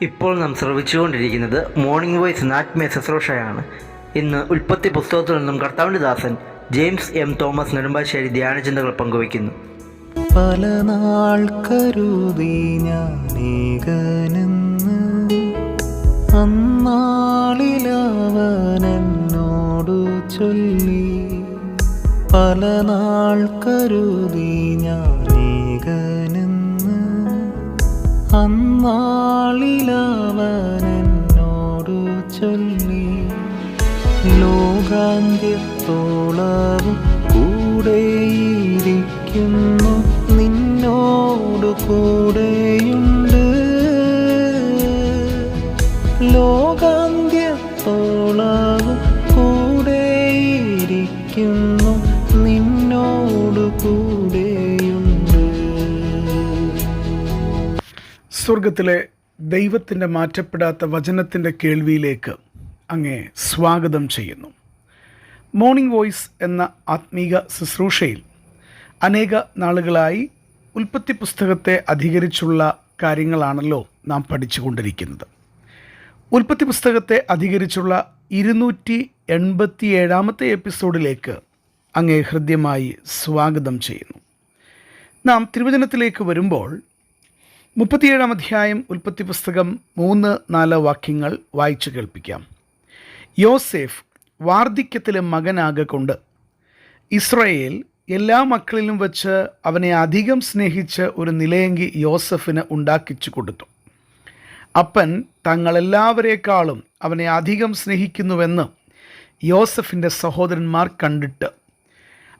ഇപ്പോൾ നാം ശ്രവിച്ചുകൊണ്ടിരിക്കുന്നത് morning voice ആത്മീയ ശുശ്രൂഷയാണ്. ഇന്ന് ഉൽപ്പത്തി പുസ്തകത്തിൽ നിന്നും കർത്താവിൻ്റെ ദാസൻ ജെയിംസ് എം തോമസ് നെടുമ്പാശ്ശേരി ധ്യാനചിന്തകൾ പങ്കുവയ്ക്കുന്നു. പല നാൾ കരുതി ഞാനേകനെന്ന് അന്നാളിലവനെന്നോടു ചൊല്ലി. പല നാൾ കരുതി ഞാനേകനെന്ന് അന്നാളിലവനെന്നോടു ചൊല്ലി. ലോകാന്ത്യത്തോളവും കൂടെയിരിക്കുന്നു, നിന്നോടു കൂടെയുണ്ട്. ലോകാന്ത്യത്തോളവും കൂടെയിരിക്കുന്നു, നിന്നോടു കൂടെയുണ്ട്. സ്വർഗത്തിലെ ദൈവത്തിൻ്റെ മാറ്റപ്പെടാത്ത വചനത്തിൻ്റെ കേൾവിയിലേക്ക് അങ്ങേ സ്വാഗതം ചെയ്യുന്നു. മോർണിംഗ് വോയിസ് എന്ന ആത്മീക ശുശ്രൂഷയിൽ അനേക നാളുകളായി ഉൽപ്പത്തി പുസ്തകത്തെ അധികരിച്ചുള്ള കാര്യങ്ങളാണല്ലോ നാം പഠിച്ചുകൊണ്ടിരിക്കുന്നത്. ഉൽപ്പത്തി പുസ്തകത്തെ അധികരിച്ചുള്ള 287 എപ്പിസോഡിലേക്ക് അങ്ങേ ഹൃദ്യമായി സ്വാഗതം ചെയ്യുന്നു. നാം തിരുവചനത്തിലേക്ക് വരുമ്പോൾ 37 അധ്യായം ഉൽപ്പത്തി പുസ്തകം 3-4 വാക്യങ്ങൾ വായിച്ചു കേൾപ്പിക്കാം. യോസേഫ് വാർദ്ധക്യത്തിലെ മകനാകൊണ്ട് ഇസ്രായേൽ എല്ലാ മക്കളിലും വെച്ച് അവനെ അധികം സ്നേഹിച്ച് ഒരു നിലയങ്കി യോസഫിന് ഉണ്ടാക്കിച്ചു കൊടുത്തു. അപ്പൻ തങ്ങളെല്ലാവരേക്കാളും അവനെ അധികം സ്നേഹിക്കുന്നുവെന്ന് യോസഫിൻ്റെ സഹോദരന്മാർ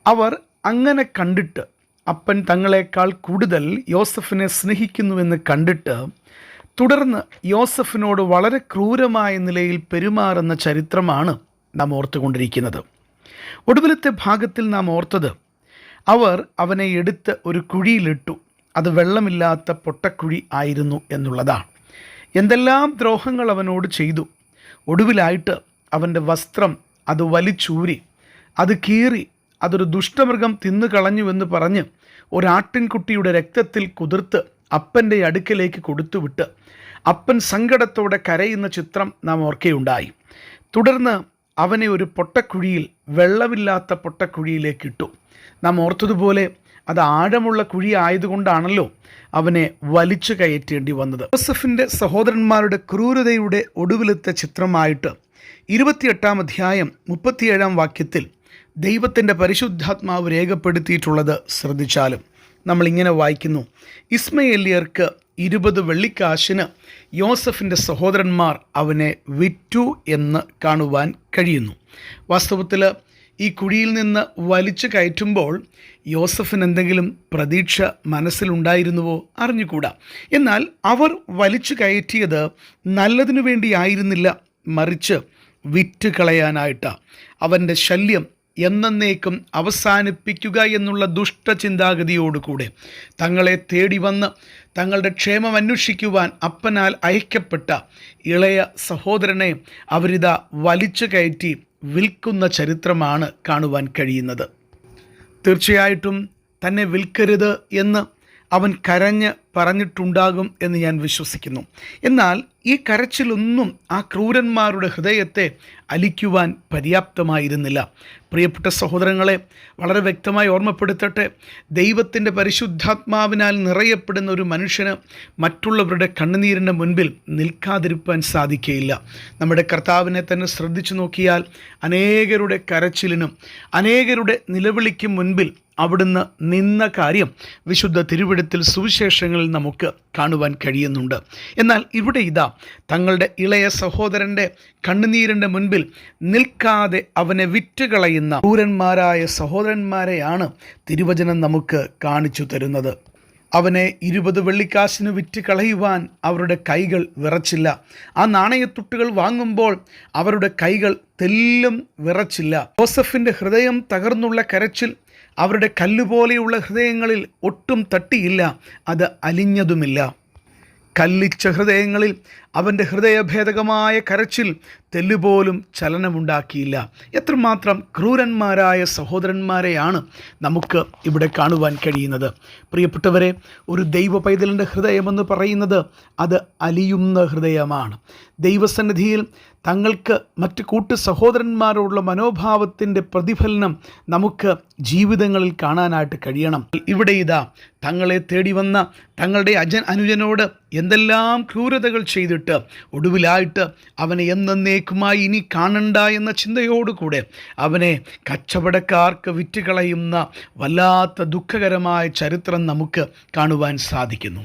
അവർ അങ്ങനെ കണ്ടിട്ട് അപ്പൻ തങ്ങളെക്കാൾ കൂടുതൽ യോസഫിനെ സ്നേഹിക്കുന്നുവെന്ന് കണ്ടിട്ട് തുടർന്ന് യോസഫിനോട് വളരെ ക്രൂരമായ നിലയിൽ പെരുമാറുന്ന ചരിത്രമാണ് നാം ഓർത്തുകൊണ്ടിരിക്കുന്നത്. ഒടുവിലത്തെ ഭാഗത്തിൽ നാം ഓർത്തത് അവർ അവനെ എടുത്ത് ഒരു കുഴിയിലിട്ടു. അത് വെള്ളമില്ലാത്ത പൊട്ടക്കുഴി ആയിരുന്നു എന്നുള്ളതാണ്. എന്തെല്ലാം ദ്രോഹങ്ങൾ അവനോട് ചെയ്തു. ഒടുവിലായിട്ട് അവൻ്റെ വസ്ത്രം അത് വലിച്ചൂരി, അത് കീറി, അതൊരു ദുഷ്ടമൃഗം തിന്നു കളഞ്ഞുവെന്ന് പറഞ്ഞ് ഒരാട്ടിൻകുട്ടിയുടെ രക്തത്തിൽ കുതിർത്ത് അപ്പൻ്റെ അടുക്കലേക്ക് കൊടുത്തുവിട്ട് അപ്പൻ സങ്കടത്തോടെ കരയുന്ന ചിത്രം നാം ഓർക്കുകയുണ്ടായി. തുടർന്ന് അവനെ ഒരു പൊട്ടക്കുഴിയിൽ, വെള്ളമില്ലാത്ത പൊട്ടക്കുഴിയിലേക്കിട്ടു. നാം ഓർത്തതുപോലെ അത് ആഴമുള്ള കുഴി ആയതുകൊണ്ടാണല്ലോ അവനെ വലിച്ചു കയറ്റേണ്ടി വന്നത്. യോസഫിൻ്റെ സഹോദരന്മാരുടെ ക്രൂരതയുടെ ഒടുവിലത്തെ ചിത്രമായിട്ട് 28 അധ്യായം 37 വാക്യത്തിൽ ദൈവത്തിൻ്റെ പരിശുദ്ധാത്മാവ് രേഖപ്പെടുത്തിയിട്ടുള്ളത് ശ്രദ്ധിച്ചാലും നമ്മളിങ്ങനെ വായിക്കുന്നു: ഇസ്മയേല്യർക്ക് 20 വെള്ളിക്കാശിന് യോസഫിൻ്റെ സഹോദരന്മാർ അവനെ വിറ്റു എന്ന് കാണുവാൻ കഴിയുന്നു. വാസ്തവത്തിൽ ഈ കുഴിയിൽ നിന്ന് വലിച്ചു കയറ്റുമ്പോൾ യോസഫിന് എന്തെങ്കിലും പ്രതീക്ഷ മനസ്സിലുണ്ടായിരുന്നുവോ അറിഞ്ഞുകൂടാ. എന്നാൽ അവർ വലിച്ചു കയറ്റിയത് നല്ലതിനു വേണ്ടിയായിരുന്നില്ല, മറിച്ച് വിറ്റ് കളയാനായിട്ടാണ്. അവൻ്റെ ശല്യം എന്നേക്കും അവസാനിപ്പിക്കുക എന്നുള്ള ദുഷ്ടചിന്താഗതിയോടുകൂടെ തങ്ങളെ തേടി വന്ന് തങ്ങളുടെ ക്ഷേമം അന്വേഷിക്കുവാൻ അപ്പനാൽ അയക്കപ്പെട്ട ഇളയ സഹോദരനെ അവരിതാ വലിച്ചു കയറ്റി വിൽക്കുന്ന ചരിത്രമാണ് കാണുവാൻ കഴിയുന്നത്. തീർച്ചയായിട്ടും തന്നെ വിൽക്കരുത് എന്ന് അവൻ കരഞ്ഞ് പറഞ്ഞിട്ടുണ്ടാകും എന്ന് ഞാൻ വിശ്വസിക്കുന്നു. എന്നാൽ ഈ കരച്ചിലൊന്നും ആ ക്രൂരന്മാരുടെ ഹൃദയത്തെ അലിക്കുവാൻ പര്യാപ്തമായിരുന്നില്ല. പ്രിയപ്പെട്ട സഹോദരങ്ങളെ, വളരെ വ്യക്തമായി ഓർമ്മപ്പെടുത്തട്ടെ, ദൈവത്തിൻ്റെ പരിശുദ്ധാത്മാവിനാൽ നിറയപ്പെടുന്ന ഒരു മനുഷ്യന് മറ്റുള്ളവരുടെ കണ്ണുനീരിൻ്റെ മുൻപിൽ നിൽക്കാതിരിക്കാൻ സാധിക്കുകയില്ല. നമ്മുടെ കർത്താവിനെ തന്നെ ശ്രദ്ധിച്ചു നോക്കിയാൽ അനേകരുടെ കരച്ചിലിനും അനേകരുടെ നിലവിളിക്കും മുൻപിൽ അവിടുന്ന് നിന്ന കാര്യം വിശുദ്ധ തിരുവെഴുത്തിൽ സുവിശേഷങ്ങളിൽ നമുക്ക് കാണുവാൻ കഴിയുന്നുണ്ട്. എന്നാൽ ഇവിടെ ഇതാ തങ്ങളുടെ ഇളയ സഹോദരൻ്റെ കണ്ണുനീരിൻ്റെ മുൻപിൽ നിൽക്കാതെ അവനെ വിറ്റുകളയുന്ന ക്രൂരന്മാരായ സഹോദരന്മാരെയാണ് തിരുവചനം നമുക്ക് കാണിച്ചു തരുന്നത്. അവനെ 20 വെള്ളിക്കാശിന് വിറ്റ് കളയുവാൻ അവരുടെ കൈകൾ വിറച്ചില്ല. ആ നാണയത്തുട്ടുകൾ വാങ്ങുമ്പോൾ അവരുടെ കൈകൾ തെല്ലും വിറച്ചില്ല. യോസഫിൻ്റെ ഹൃദയം തകർന്നുള്ള കരച്ചിൽ അവരുടെ കല്ലുപോലെയുള്ള ഹൃദയങ്ങളിൽ ഒട്ടും തട്ടിയില്ല, അത് അലിഞ്ഞതുമില്ല. കല്ലിച്ച ഹൃദയങ്ങളിൽ അവൻ്റെ ഹൃദയഭേദകമായ കരച്ചിൽ തെല്ലുപോലും ചലനമുണ്ടാക്കിയില്ല. എത്രമാത്രം ക്രൂരന്മാരായ സഹോദരന്മാരെയാണ് നമുക്ക് ഇവിടെ കാണുവാൻ കഴിയുന്നത്. പ്രിയപ്പെട്ടവരെ, ഒരു ദൈവ പൈതലിൻ്റെ ഹൃദയമെന്ന് പറയുന്നത് അത് അലിയുന്ന ഹൃദയമാണ്. ദൈവസന്നിധിയിൽ തങ്ങൾക്ക് മറ്റ് കൂട്ടു സഹോദരന്മാരോടുള്ള മനോഭാവത്തിൻ്റെ പ്രതിഫലനം നമുക്ക് ജീവിതങ്ങളിൽ കാണാനായിട്ട് കഴിയണം. ഇവിടെ ഇതാ തങ്ങളെ തേടി വന്ന തങ്ങളുടെ അനുജനോട് എന്തെല്ലാം ക്രൂരതകൾ ചെയ്തിട്ട് ഒടുവിലായിട്ട് അവനെ എന്നേക്കുമായി ഇനി കാണണ്ട എന്ന ചിന്തയോടുകൂടെ അവനെ കച്ചവടക്കാർക്ക് വിറ്റുകളയുന്ന വല്ലാത്ത ദുഃഖകരമായ ചരിത്രം നമുക്ക് കാണുവാൻ സാധിക്കുന്നു.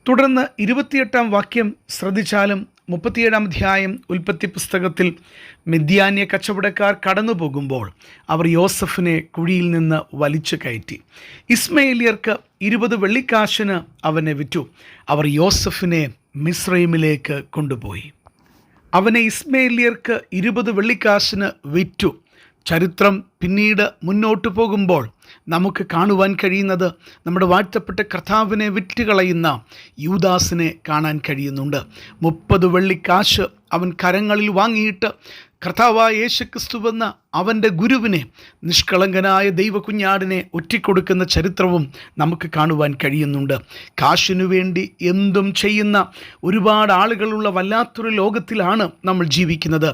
തുടർന്ന് 28 വാക്യം ശ്രദ്ധിച്ചാലും 37 അധ്യായം ഉൽപ്പത്തി പുസ്തകത്തിൽ മിദ്യാന്യ കച്ചവടക്കാർ കടന്നു പോകുമ്പോൾ അവർ യോസഫിനെ കുഴിയിൽ നിന്ന് വലിച്ചു കയറ്റി. ഇസ്മയേലിയർക്ക് 20 വെള്ളിക്കാശിന് അവനെ വിറ്റു. അവർ യോസഫിനെ മിസ്രൈമിലേക്ക് കൊണ്ടുപോയി. അവനെ ഇസ്മയേലിയർക്ക് 20 വെള്ളിക്കാശിന് വിറ്റു. ചരിത്രം പിന്നീട് മുന്നോട്ട് പോകുമ്പോൾ നമുക്ക് കാണുവാൻ കഴിയുന്നത് നമ്മുടെ വാഴ്ത്തപ്പെട്ട കർത്താവിനെ വിറ്റുകളയുന്ന യൂദാസിനെ കാണാൻ കഴിയുന്നുണ്ട്. 30 വെള്ളിക്കാശ് അവൻ കരങ്ങളിൽ വാങ്ങിയിട്ട് കർത്താവായ യേശുക്രിസ്തുവെന്ന അവൻ്റെ ഗുരുവിനെ, നിഷ്കളങ്കനായ ദൈവകുഞ്ഞാടിനെ ഒറ്റിക്കൊടുക്കുന്ന ചരിത്രവും നമുക്ക് കാണുവാൻ കഴിയുന്നുണ്ട്. കാശിനു വേണ്ടി എന്തും ചെയ്യുന്ന ഒരുപാട് ആളുകളുള്ള വല്ലാത്തൊരു ലോകത്തിലാണ് നമ്മൾ ജീവിക്കുന്നത്.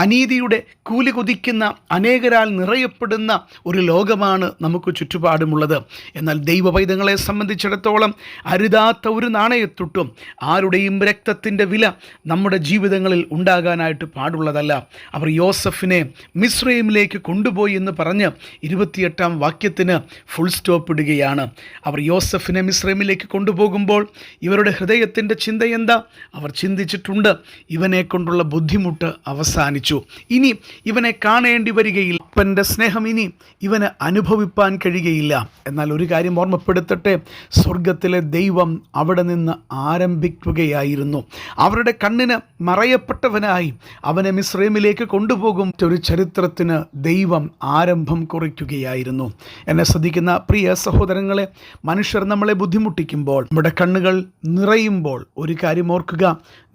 അനീതിയുടെ കൂലി കൊതിക്കുന്ന അനേകരാൽ നിറയപ്പെടുന്ന ഒരു ലോകമാണ് നമുക്ക് ചുറ്റുപാടുമുള്ളത്. എന്നാൽ ദൈവപൈതങ്ങളെ സംബന്ധിച്ചിടത്തോളം അരുതാത്ത ഒരു നാണയത്തൊട്ടും ആരുടെയും രക്തത്തിൻ്റെ വില നമ്മുടെ ജീവിതങ്ങളിൽ ഉണ്ടാകാനായിട്ട് പാടുള്ളതല്ല. അവർ യോസഫിനെ മിസ്രൈമിലേക്ക് കൊണ്ടുപോയി എന്ന് പറഞ്ഞ് 28 വാക്യത്തിന് ഫുൾ സ്റ്റോപ്പ് ഇടുകയാണ്. അവർ യോസഫിനെ മിസ്രൈമിലേക്ക് കൊണ്ടുപോകുമ്പോൾ ഇവരുടെ ഹൃദയത്തിൻ്റെ ചിന്ത എന്താ? അവർ ചിന്തിച്ചിട്ടുണ്ട്, ഇവനെ കൊണ്ടുള്ള ബുദ്ധിമുട്ട് അവസാനിച്ചു, ഇനി ഇവനെ കാണേണ്ടി വരികയില്ല, അപ്പൻ്റെ സ്നേഹം ഇനി ഇവന് അനുഭവിപ്പാൻ കഴിയുകയില്ല. എന്നാൽ ഒരു കാര്യം ഓർമ്മപ്പെടുത്തട്ടെ, സ്വർഗത്തിലെ ദൈവം അവിടെ നിന്ന് ആരംഭിക്കുകയായിരുന്നു. അവരുടെ കണ്ണിന് മറയപ്പെട്ടവനായി അവനെ മിസ്രൈമിലേക്ക് കൊണ്ടുപോകും ഒരു ചരിത്രത്തിന് ദൈവം ആരംഭം കുറിക്കുകയായിരുന്നു. എന്നെ ശ്രദ്ധിക്കുന്ന പ്രിയ സഹോദരങ്ങളെ, മനുഷ്യർ നമ്മളെ ബുദ്ധിമുട്ടിക്കുമ്പോൾ, നമ്മുടെ കണ്ണുകൾ നിറയുമ്പോൾ ഒരു കാര്യം ഓർക്കുക,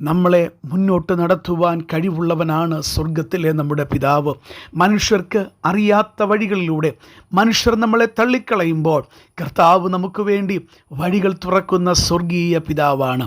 നമ്മളെ മുന്നോട്ട് നടത്തുവാൻ കഴിവുള്ളവനാണ് സ്വർഗത്തിലെ നമ്മുടെ പിതാവ്. മനുഷ്യർക്ക് അറിയാത്ത വഴികളിലൂടെ മനുഷ്യർ നമ്മളെ തള്ളിക്കളയുമ്പോൾ കർത്താവ് നമുക്ക് വേണ്ടി വഴികൾ തുറക്കുന്ന സ്വർഗീയ പിതാവാണ്.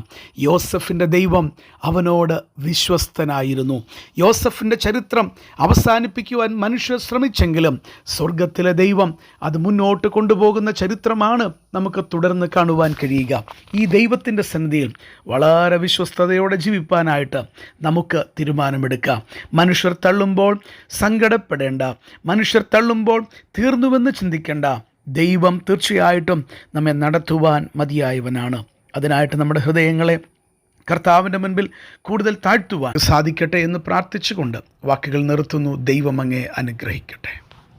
യോസഫിൻ്റെ ദൈവം അവനോട് വിശ്വസ്തനായിരുന്നു. യോസഫിൻ്റെ ചരിത്രം അവസാനിപ്പിക്കുവാൻ മനുഷ്യർ ശ്രമിച്ചെങ്കിലും സ്വർഗത്തിലെ ദൈവം അത് മുന്നോട്ട് കൊണ്ടുപോകുന്ന ചരിത്രമാണ് നമുക്ക് തുടർന്ന് കാണുവാൻ കഴിയുക. ഈ ദൈവത്തിൻ്റെ സന്നിധിയിൽ വളരെ വിശ്വസ്തയോടെ ജീവിപ്പാനായിട്ട് നമുക്ക് തീരുമാനമെടുക്കാം. മനുഷ്യർ തള്ളുമ്പോൾ സങ്കടപ്പെടേണ്ട, മനുഷ്യർ തള്ളുമ്പോൾ തീർന്നുവെന്ന് ചിന്തിക്കേണ്ട. ദൈവം തീർച്ചയായിട്ടും നമ്മെ നടത്തുവാൻ മതിയായവനാണ്. അതിനായിട്ട് നമ്മുടെ ഹൃദയങ്ങളെ കർത്താവിൻ്റെ മുൻപിൽ കൂടുതൽ താഴ്ത്തുവാൻ സാധിക്കട്ടെ എന്ന് പ്രാർത്ഥിച്ചുകൊണ്ട് വാക്കുകൾ നിർത്തുന്നു. ദൈവം അങ്ങേ അനുഗ്രഹിക്കട്ടെ.